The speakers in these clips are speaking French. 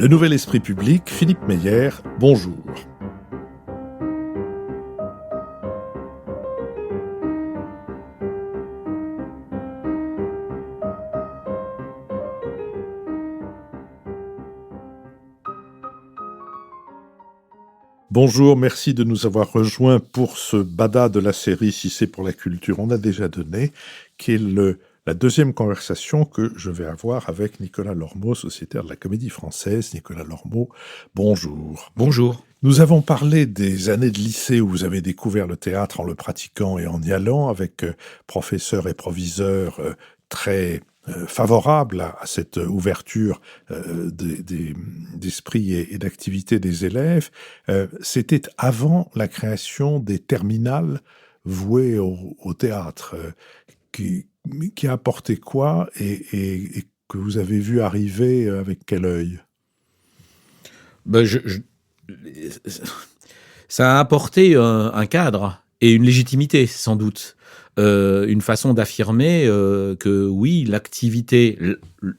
Le Nouvel Esprit Public, Philippe Meyer, bonjour. Bonjour, merci de nous avoir rejoints pour ce bada de la série Si c'est pour la culture, on a déjà donné, qui est la deuxième conversation que je vais avoir avec Nicolas Lormeau, sociétaire de la Comédie Française. Nicolas Lormeau, bonjour. Bonjour. Nous avons parlé des années de lycée où vous avez découvert le théâtre en le pratiquant et en y allant, avec professeurs et proviseurs très favorables à cette ouverture d'esprit et d'activité des élèves. C'était avant la création des terminales vouées au théâtre, qui a apporté quoi et que vous avez vu arriver avec quel œil? Ça a apporté un cadre et une légitimité, sans doute. Une façon d'affirmer que oui, l'activité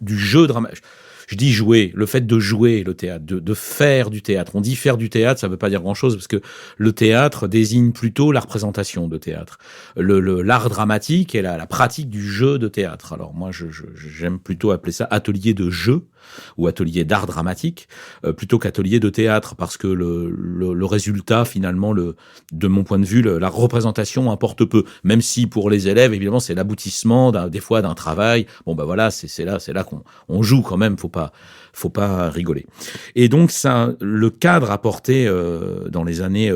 du jeu dramatique. Je dis jouer, le fait de jouer le théâtre, de faire du théâtre. On dit faire du théâtre, ça ne veut pas dire grand-chose, parce que le théâtre désigne plutôt la représentation de théâtre. L'art dramatique est la pratique du jeu de théâtre. Alors moi, j'aime plutôt appeler ça atelier de jeu, ou atelier d'art dramatique, plutôt qu'atelier de théâtre, parce que le résultat, finalement, de mon point de vue, la représentation importe peu, même si pour les élèves, évidemment, c'est l'aboutissement des fois d'un travail. Bon, ben voilà, c'est là qu'on joue quand même, faut pas rigoler. Et donc, le cadre apporté dans les années...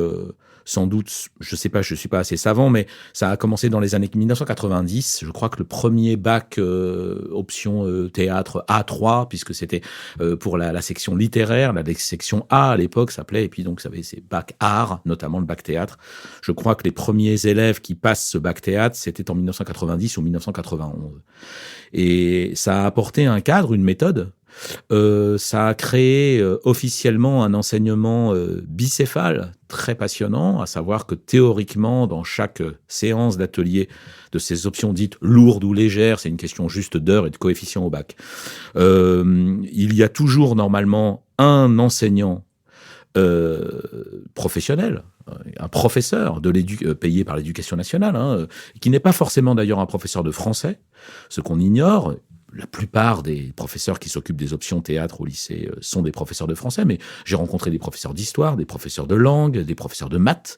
sans doute, je sais pas, je suis pas assez savant, mais ça a commencé dans les années 1990. Je crois que le premier bac option théâtre A3, puisque c'était pour la section littéraire, la section A à l'époque s'appelait, et puis donc ça avait ces bacs art, notamment le bac théâtre. Je crois que les premiers élèves qui passent ce bac théâtre, c'était en 1990 ou 1991. Et ça a apporté un cadre, une méthode. Ça a créé officiellement un enseignement bicéphale très passionnant, à savoir que théoriquement, dans chaque séance d'atelier de ces options dites lourdes ou légères, c'est une question juste d'heure et de coefficient au bac, il y a toujours normalement un enseignant professionnel, un professeur payé par l'éducation nationale, qui n'est pas forcément d'ailleurs un professeur de français, ce qu'on ignore. La plupart des professeurs qui s'occupent des options théâtre au lycée sont des professeurs de français, mais j'ai rencontré des professeurs d'histoire, des professeurs de langue, des professeurs de maths,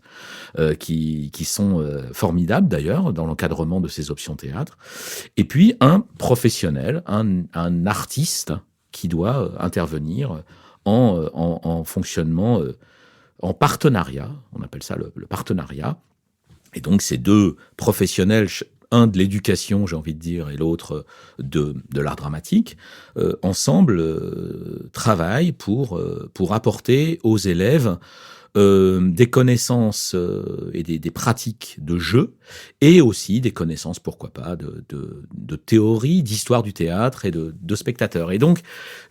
qui sont formidables d'ailleurs dans l'encadrement de ces options théâtre. Et puis un professionnel, un artiste qui doit intervenir en fonctionnement, en partenariat, on appelle ça le partenariat. Et donc ces deux professionnels, un de l'éducation, j'ai envie de dire, et l'autre de l'art dramatique, ensemble travaillent pour apporter aux élèves des connaissances et des pratiques de jeu, et aussi des connaissances, pourquoi pas, de théorie, d'histoire du théâtre et de spectateurs. Et donc,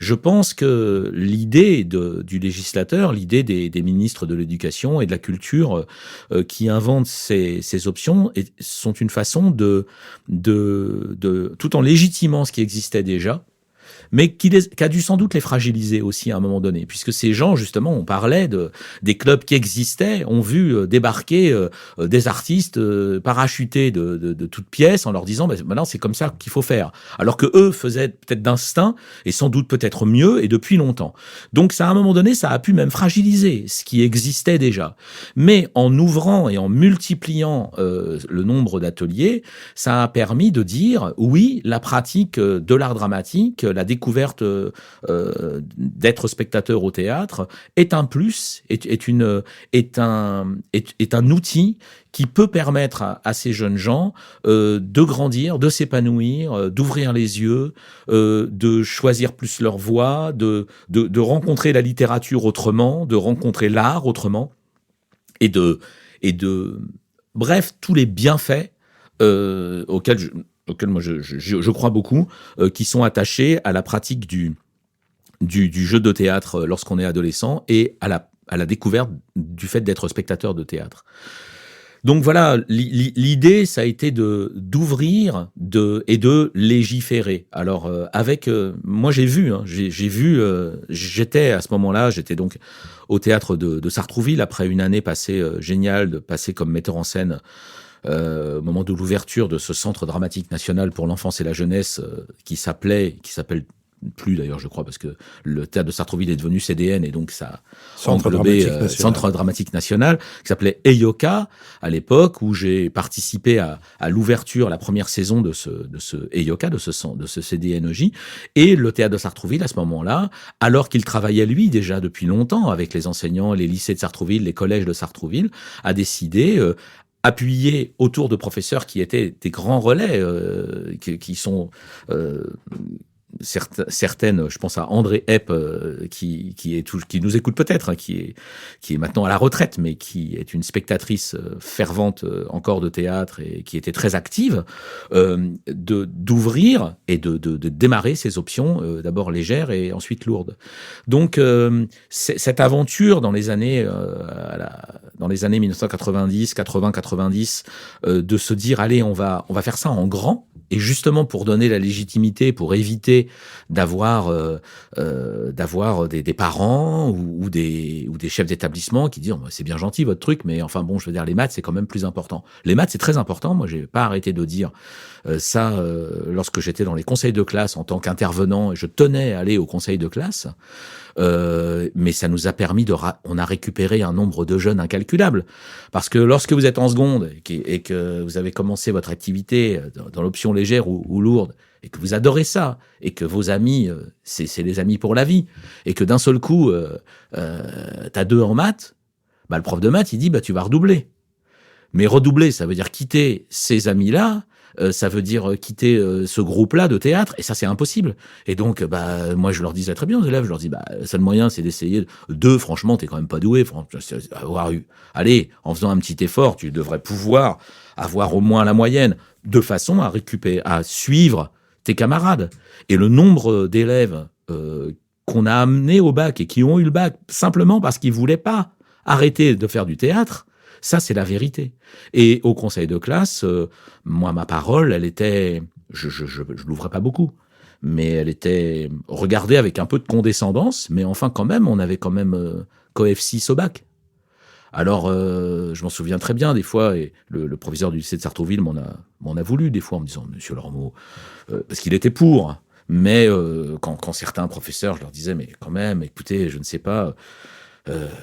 je pense que l'idée du législateur, l'idée des ministres de l'éducation et de la culture qui inventent ces options sont une façon tout en légitimant ce qui existait déjà, mais qui a dû sans doute les fragiliser aussi à un moment donné, puisque ces gens, justement, on parlait des clubs qui existaient, ont vu débarquer des artistes parachutés de toutes pièces en leur disant maintenant c'est comme ça qu'il faut faire, alors que eux faisaient peut-être d'instinct et sans doute peut-être mieux et depuis longtemps. Donc ça, à un moment donné, ça a pu même fragiliser ce qui existait déjà. Mais en ouvrant et en multipliant le nombre d'ateliers, ça a permis de dire oui, la pratique de l'art dramatique, la découverte d'être spectateur au théâtre est un plus, est un outil qui peut permettre à ces jeunes gens de grandir, de s'épanouir, d'ouvrir les yeux, de choisir plus leur voie, de rencontrer la littérature autrement, de rencontrer l'art autrement, et de bref, tous les bienfaits auxquels moi je crois beaucoup, qui sont attachés à la pratique du jeu de théâtre lorsqu'on est adolescent et à la découverte du fait d'être spectateur de théâtre. Donc voilà, l'idée, ça a été d'ouvrir et de légiférer. Alors moi j'ai vu, j'étais à ce moment-là, j'étais donc au théâtre de Sartrouville après une année passée géniale, de passer comme metteur en scène au moment de l'ouverture de ce centre dramatique national pour l'enfance et la jeunesse qui s'appelle plus d'ailleurs, je crois, parce que le théâtre de Sartrouville est devenu CDN et donc ça englobait Centre Dramatique National, qui s'appelait EIOCA à l'époque, où j'ai participé à l'ouverture, la première saison de ce EIOCA, de ce CDNEJ, et le théâtre de Sartrouville à ce moment-là, alors qu'il travaillait lui déjà depuis longtemps avec les enseignants, les lycées de Sartrouville, les collèges de Sartrouville, a décidé appuyé autour de professeurs qui étaient des grands relais, qui sont certaines, je pense à André Epp, qui nous écoute peut-être, hein, qui est maintenant à la retraite, mais qui est une spectatrice fervente encore de théâtre et qui était très active, d'ouvrir et de démarrer ces options, d'abord légères et ensuite lourdes. Donc cette aventure dans les années 1990, 80, 90, de se dire allez, on va faire ça en grand. Et justement pour donner la légitimité, pour éviter d'avoir des parents ou des chefs d'établissement qui disent oh, c'est bien gentil votre truc, mais enfin bon, je veux dire les maths c'est quand même plus important. Les maths c'est très important. Moi j'ai pas arrêté de dire ça lorsque j'étais dans les conseils de classe en tant qu'intervenant. Je tenais à aller au conseil de classe. Mais ça nous a permis on a récupéré un nombre de jeunes incalculable. Parce que lorsque vous êtes en seconde et que vous avez commencé votre activité dans l'option légère ou lourde, et que vous adorez ça, et que vos amis, c'est les amis pour la vie, et que d'un seul coup, t'as 2 en maths, bah, le prof de maths, il dit, bah, tu vas redoubler. Mais redoubler, ça veut dire quitter ces amis-là, ça veut dire quitter ce groupe-là de théâtre, et ça c'est impossible. Et donc, bah, moi je leur disais très bien aux élèves, je leur dis, bah, le seul moyen c'est d'essayer. 2, franchement, t'es quand même pas doué. Allez, en faisant un petit effort, tu devrais pouvoir avoir au moins la moyenne, de façon à suivre tes camarades. Et le nombre d'élèves qu'on a amenés au bac et qui ont eu le bac simplement parce qu'ils voulaient pas arrêter de faire du théâtre. Ça, c'est la vérité. Et au conseil de classe, moi, ma parole, elle était... Je l'ouvrais pas beaucoup, mais elle était regardée avec un peu de condescendance, mais enfin, quand même, on avait quand même coef 6 au bac. Alors, je m'en souviens très bien, des fois, et le proviseur du lycée de Sartrouville m'en a voulu, des fois, en me disant « Monsieur Lormeau », parce qu'il était pour, mais quand certains professeurs, je leur disais « Mais quand même, écoutez, je ne sais pas... »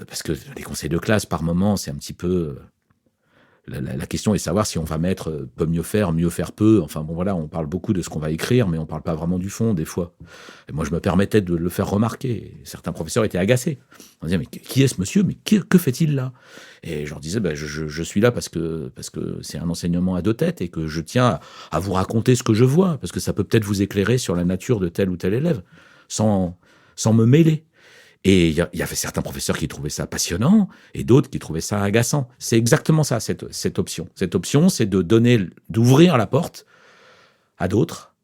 parce que les conseils de classe, par moment, c'est un petit peu... La question est de savoir si on va mettre peut mieux faire peu. Enfin bon, voilà, on parle beaucoup de ce qu'on va écrire, mais on parle pas vraiment du fond, des fois. Et moi, je me permettais de le faire remarquer. Et certains professeurs étaient agacés. On disait, mais qui est ce monsieur? Mais que fait-il là? Et je leur disais, ben, je suis là parce que c'est un enseignement à 2 têtes et que je tiens à vous raconter ce que je vois, parce que ça peut peut-être vous éclairer sur la nature de tel ou tel élève, sans me mêler. Et il y avait certains professeurs qui trouvaient ça passionnant et d'autres qui trouvaient ça agaçant. C'est exactement ça, cette option. Cette option, c'est d'ouvrir la porte à d'autres,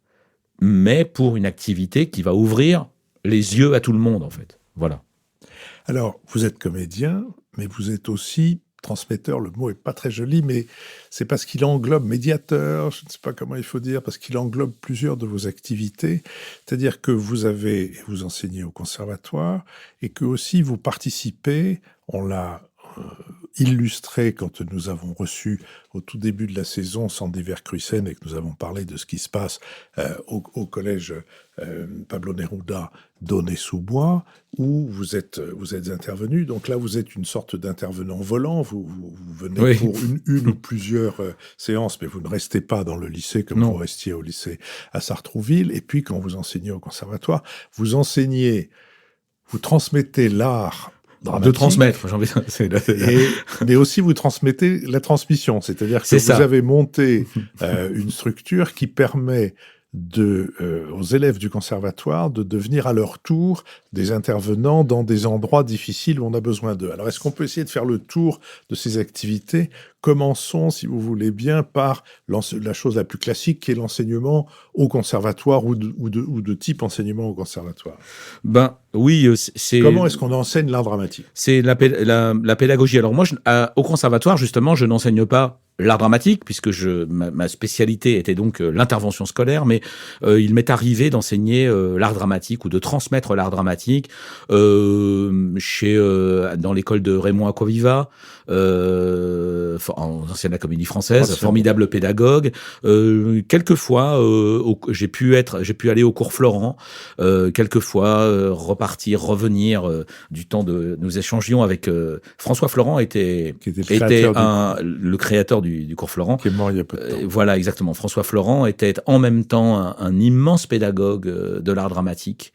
mais pour une activité qui va ouvrir les yeux à tout le monde, en fait. Voilà. Alors, vous êtes comédien, mais vous êtes aussi transmetteur. Le mot est pas très joli, mais c'est parce qu'il englobe médiateur, je ne sais pas comment il faut dire, parce qu'il englobe plusieurs de vos activités. C'est-à-dire que vous enseignez au conservatoire et que aussi vous participez, on l'a illustré quand nous avons reçu au tout début de la saison Sandy Vercruisen et que nous avons parlé de ce qui se passe au collège Pablo Neruda d'Aulnay-sous-Bois, où vous êtes intervenu. Donc là, vous êtes une sorte d'intervenant volant. Vous venez oui. pour une ou plusieurs séances, mais vous ne restez pas dans le lycée comme vous restiez au lycée à Sartrouville. Et puis, quand vous enseignez au conservatoire, vous transmettez l'art dramatique, de transmettre, j'ai envie de dire. Mais aussi vous transmettez la transmission, c'est-à-dire que vous avez monté une structure qui permet aux élèves du conservatoire de devenir à leur tour des intervenants dans des endroits difficiles où on a besoin d'eux. Alors, est-ce qu'on peut essayer de faire le tour de ces activités? Commençons, si vous voulez bien, par la chose la plus classique, qui est l'enseignement au conservatoire ou de type enseignement au conservatoire. Ben oui, Comment est-ce qu'on enseigne l'art dramatique? C'est la pédagogie. Alors moi, au conservatoire, justement, je n'enseigne pas l'art dramatique, puisque ma spécialité était donc l'intervention scolaire, mais il m'est arrivé d'enseigner l'art dramatique ou de transmettre l'art dramatique dans l'école de Raymond Acquaviva, ancienne Comédie Française, formidable pédagogue. Quelquefois, j'ai pu aller au cours Florent, quelquefois repartir, revenir du temps de nous échangions avec François Florent était le créateur du cours Florent, qui est mort il y a peu de temps. Voilà, exactement. François Florent était en même temps un immense pédagogue de l'art dramatique.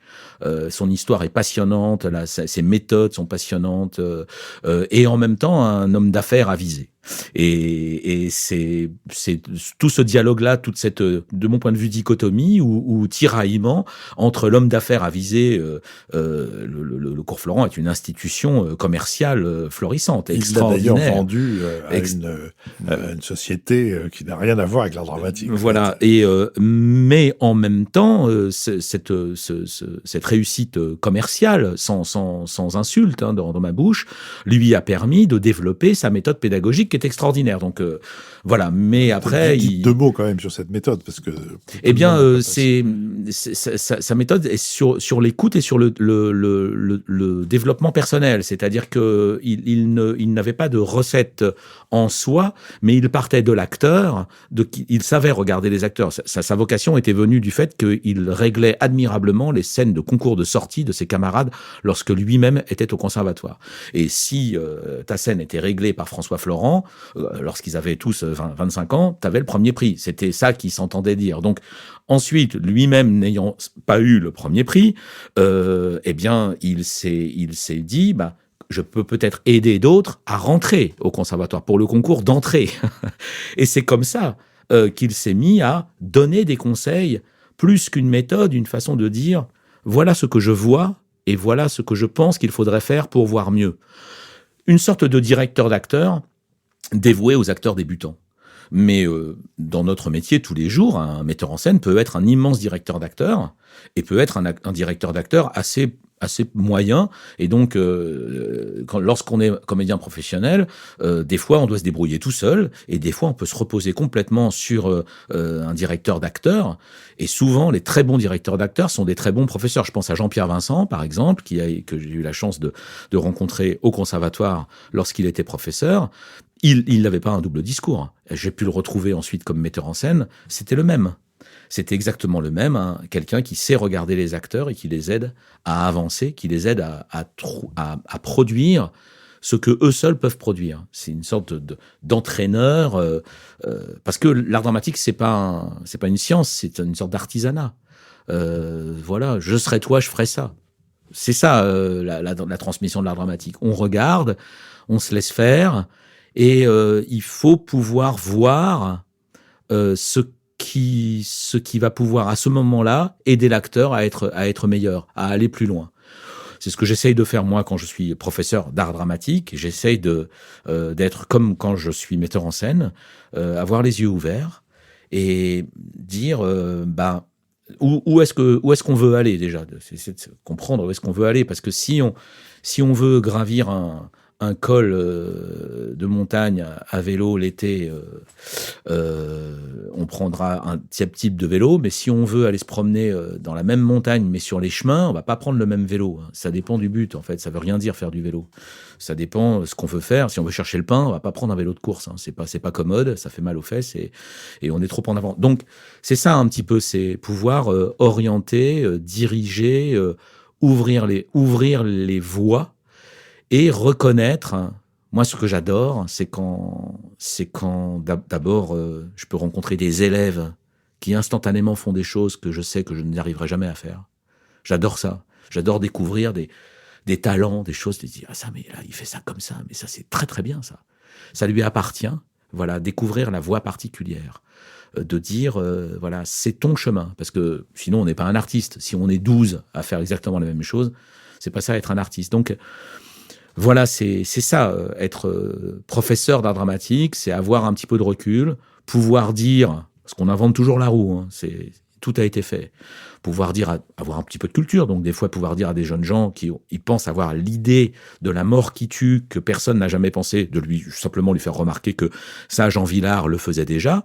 Son histoire est passionnante, ses méthodes sont passionnantes, et en même temps un homme d'affaires avisé. Et c'est tout ce dialogue-là, toute cette, de mon point de vue, dichotomie ou tiraillement entre l'homme d'affaires avisé. Le cours Florent est une institution commerciale florissante, extraordinaire. Il l'a d'ailleurs vendu à une société qui n'a rien à voir avec l'art dramatique. Voilà. Et mais en même temps, cette réussite commerciale, sans insulte dans ma bouche, lui a permis de développer sa méthode pédagogique qui est extraordinaire. Donc voilà. Mais après, deux mots quand même sur cette méthode, parce que sa méthode est sur l'écoute et sur le développement personnel. C'est-à-dire que il n'avait pas de recette en soi, mais il partait de l'acteur, il savait regarder les acteurs. Sa vocation était venue du fait qu'il réglait admirablement les scènes de concours de sortie de ses camarades lorsque lui-même était au conservatoire. Et si ta scène était réglée par François Florent, lorsqu'ils avaient tous 25 ans, tu avais le premier prix. C'était ça qu'il s'entendait dire. Donc ensuite, lui-même n'ayant pas eu le premier prix, eh bien, il s'est dit, je peux peut-être aider d'autres à rentrer au conservatoire pour le concours d'entrée. Et c'est comme ça qu'il s'est mis à donner des conseils, plus qu'une méthode, une façon de dire, voilà ce que je vois et voilà ce que je pense qu'il faudrait faire pour voir mieux. Une sorte de directeur d'acteur dévoué aux acteurs débutants. Mais dans notre métier, tous les jours, un metteur en scène peut être un immense directeur d'acteur et peut être un directeur d'acteur assez moyen. Et donc, lorsqu'on est comédien professionnel, des fois, on doit se débrouiller tout seul et des fois, on peut se reposer complètement sur un directeur d'acteur. Et souvent, les très bons directeurs d'acteurs sont des très bons professeurs. Je pense à Jean-Pierre Vincent, par exemple, que j'ai eu la chance de rencontrer au conservatoire lorsqu'il était professeur. Il n'avait pas un double discours. J'ai pu le retrouver ensuite comme metteur en scène. C'était le même. C'était exactement le même. Quelqu'un qui sait regarder les acteurs et qui les aide à avancer, qui les aide à produire ce que eux seuls peuvent produire. C'est une sorte d'entraîneur, parce que l'art dramatique, c'est pas une science, c'est une sorte d'artisanat. Voilà, je serai toi, je ferai ça. C'est ça la transmission de l'art dramatique. On regarde, on se laisse faire. Et il faut pouvoir voir ce qui va pouvoir à ce moment-là aider l'acteur à être meilleur, à aller plus loin. C'est ce que j'essaye de faire moi quand je suis professeur d'art dramatique. J'essaye d'être comme quand je suis metteur en scène, avoir les yeux ouverts et dire où est-ce qu'on veut aller déjà. C'est de comprendre où est-ce qu'on veut aller, parce que si on veut gravir un col de montagne à vélo l'été, on prendra un type de vélo, mais si on veut aller se promener dans la même montagne mais sur les chemins, on va pas prendre le même vélo. Ça dépend du but, en fait. Ça veut rien dire faire du vélo. Ça dépend de ce qu'on veut faire. Si on veut chercher le pain, on va pas prendre un vélo de course. C'est pas commode, ça fait mal aux fesses et on est trop en avant. Donc c'est ça un petit peu, c'est pouvoir orienter, diriger, ouvrir les voies. Et reconnaître, moi ce que j'adore, c'est quand d'abord je peux rencontrer des élèves qui instantanément font des choses que je sais que je n'y arriverai jamais à faire. J'adore ça. J'adore découvrir des talents, des choses, de dire ça, mais là il fait ça comme ça, mais ça c'est très très bien ça. Ça lui appartient voilà, découvrir la voie particulière, de dire, voilà, c'est ton chemin, parce que sinon on n'est pas un artiste. Si on est 12 à faire exactement la même chose, c'est pas ça être un artiste. Donc voilà, c'est ça, être professeur d'art dramatique, c'est avoir un petit peu de recul, pouvoir dire, parce qu'on invente toujours la roue, hein, tout a été fait, pouvoir dire, avoir un petit peu de culture, donc des fois pouvoir dire à des jeunes gens qui ils pensent avoir l'idée de la mort qui tue, que personne n'a jamais pensé, de lui simplement lui faire remarquer que ça, Jean Vilar le faisait déjà.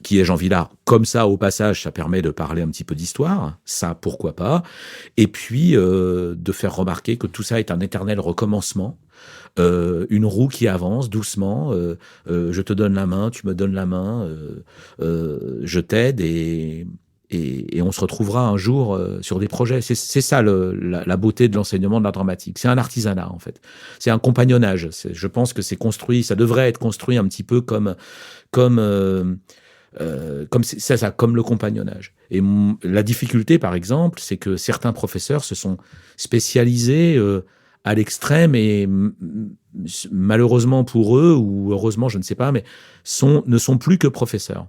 Qui est Jean Vilar, comme ça, au passage, ça permet de parler un petit peu d'histoire, ça, pourquoi pas, et puis de faire remarquer que tout ça est un éternel recommencement, une roue qui avance doucement, je te donne la main, tu me donnes la main, je t'aide, et on se retrouvera un jour sur des projets. C'est ça la beauté de l'enseignement de l'art dramatique. C'est un artisanat, en fait. C'est un compagnonnage. Je pense que c'est construit, ça devrait être construit un petit peu comme c'est ça, comme le compagnonnage. Et la difficulté, par exemple, c'est que certains professeurs se sont spécialisés à l'extrême et malheureusement pour eux, ou heureusement, je ne sais pas, mais ne sont plus que professeurs.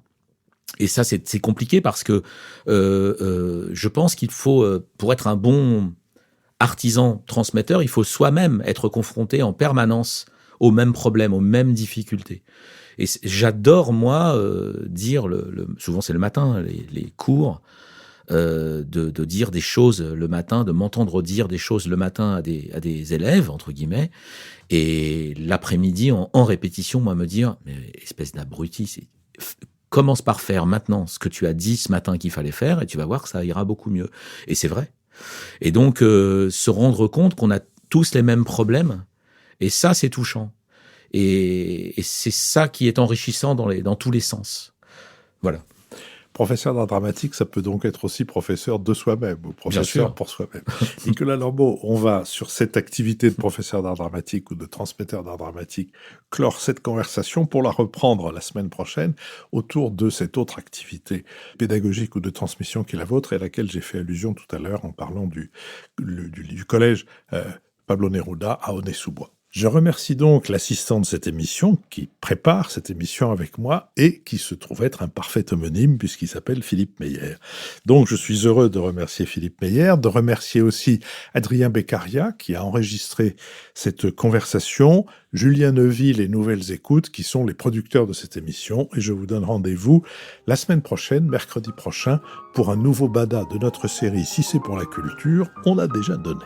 Et ça, c'est compliqué parce que je pense qu'il faut, pour être un bon artisan transmetteur, il faut soi-même être confronté en permanence aux mêmes problèmes, aux mêmes difficultés. Et j'adore, moi, dire, souvent c'est le matin, les cours, de dire des choses le matin, de m'entendre dire des choses le matin à des élèves, entre guillemets, et l'après-midi, en répétition, moi, me dire, mais espèce d'abruti, commence par faire maintenant ce que tu as dit ce matin qu'il fallait faire, et tu vas voir que ça ira beaucoup mieux. Et c'est vrai. Et donc, se rendre compte qu'on a tous les mêmes problèmes, et ça, c'est touchant. Et c'est ça qui est enrichissant dans tous les sens. Voilà. Professeur d'art dramatique, ça peut donc être aussi professeur de soi-même, ou professeur pour soi-même. Nicolas Lambeau, on va, sur cette activité de professeur d'art dramatique ou de transmetteur d'art dramatique, clore cette conversation pour la reprendre la semaine prochaine autour de cette autre activité pédagogique ou de transmission qui est la vôtre et à laquelle j'ai fait allusion tout à l'heure en parlant du collège Pablo Neruda à Aulnay-sous-Bois. Je remercie donc l'assistant de cette émission qui prépare cette émission avec moi et qui se trouve être un parfait homonyme puisqu'il s'appelle Philippe Meyer. Donc je suis heureux de remercier Philippe Meyer, de remercier aussi Adrien Beccaria qui a enregistré cette conversation, Julien Neuville et Nouvelles Écoutes qui sont les producteurs de cette émission et je vous donne rendez-vous la semaine prochaine, mercredi prochain, pour un nouveau bada de notre série Si c'est pour la culture, on l'a déjà donné.